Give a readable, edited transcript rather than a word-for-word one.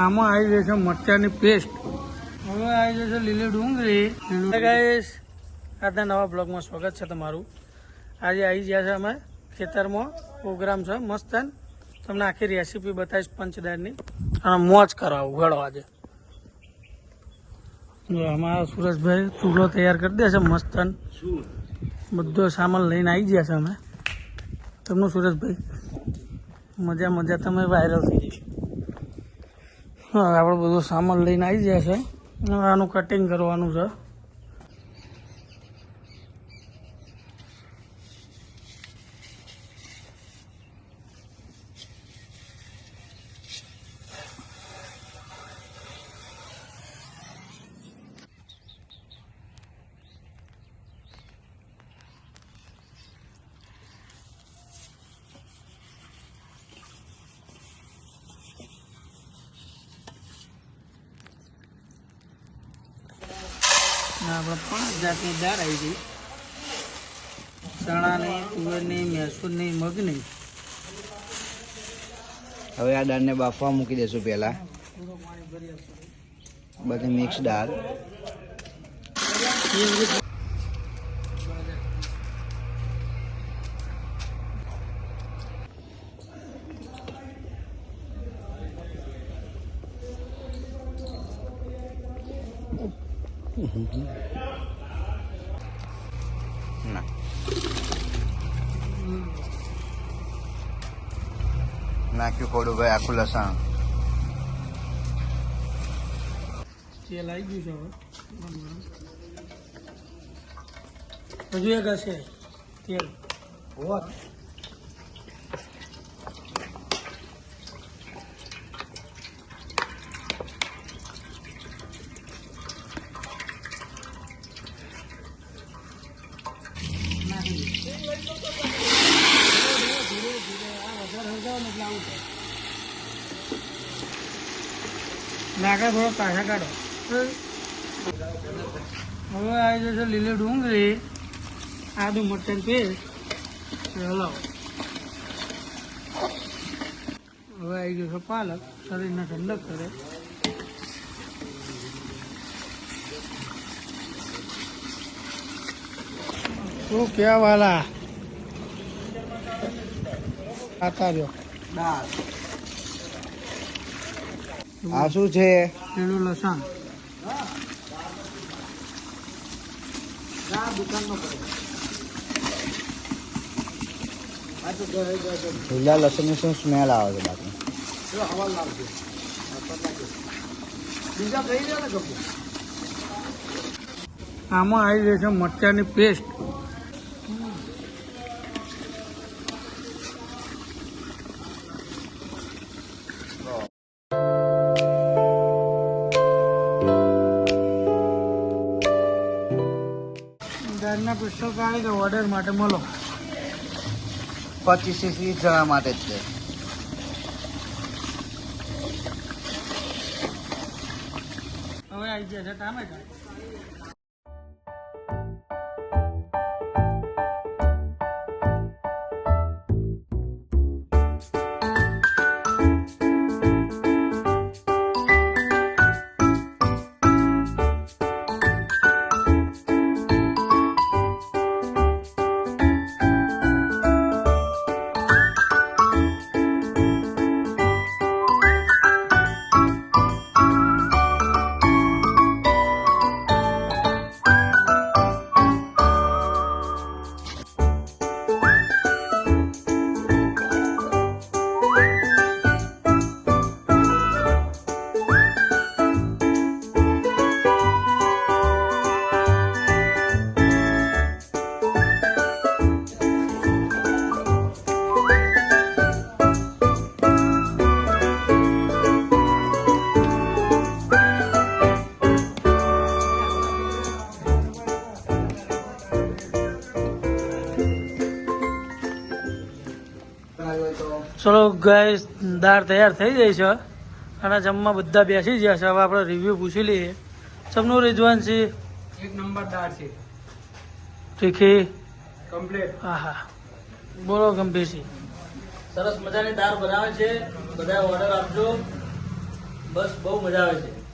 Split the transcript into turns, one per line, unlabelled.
આમાં આવી જશે મરચાની પેસ્ટ. હવે આવી જશે લીલી ડુંગળી. ગાઈસ, આજના નવા બ્લોગમાં સ્વાગત છે તમારું. આજે આવી ગયા છે અમે ખેતરમાં, પ્રોગ્રામ છે મસ્ત. તમને આખી રેસીપી બતાવીશ પંચદારની અને મોજ કરાવું ઘડો આજે. જો અમારા સુરેશભાઈ ચૂલો તૈયાર કરી દે છે મસ્ત. બધો સામાન લઈને આવી ગયા છે અમે. તમને સુરેશભાઈ મજા મજા તમે વાયરલ થઈ જઈશ. હા, આપણે બધો સામાન લઈને આવી ગયા છે. આનું કટિંગ કરવાનું છે. આપણે 5 જાતની દાળ આવી ગઈ. ચણાની, તુવેરની, મૈસૂરની, મગની.
હવે આ દાળને બાફવા મૂકી દેશું પહેલા. બધી મિક્સ દાળ. નાખ્યું થોડું ભાઈ આખું લસણ.
તેલ આવી ગયું છે. હવે હજુ એક હશે તેલ. નાકા થોડો પાછા કાઢો. હવે આવી જશે લીલી ડુંગળી, આદુ મરચાં પેસ્ટ. હલાવો. હવે આવી ગયો છે પાલક, શરીરને ઠંડક કરે. શું ક્યાં વાલા ખાતા રહ્યો.
આ શું છે?
લીલું લસણ.
લીલા લસણની શું સ્મેલ આવે છે બાકી?
આમાં આવી જશે મરચાની પેસ્ટ. દાળના પિસ્તો કાઢી કે ઓર્ડર માટે મળો.
25 જણા માટે જ છે.
હવે આવી ગયા છે ટામેટા. ચલો ગાઈસ, દાળ તૈયાર થઈ ગઈ છે અને જમવા બધા બેસી ગયા છે. હવે આપણે રિવ્યુ પૂછી લઈએ. સબનું રિઝવાન છે.
એક નંબર દાળ છે.
તીખી
કમ્પ્લીટ.
હા હા, બોલો ગંભીરસિંહ. સરસ મજાની દાળ બનાવે છે. બધા ઓર્ડર આપજો. બસ બહુ મજા આવે છે.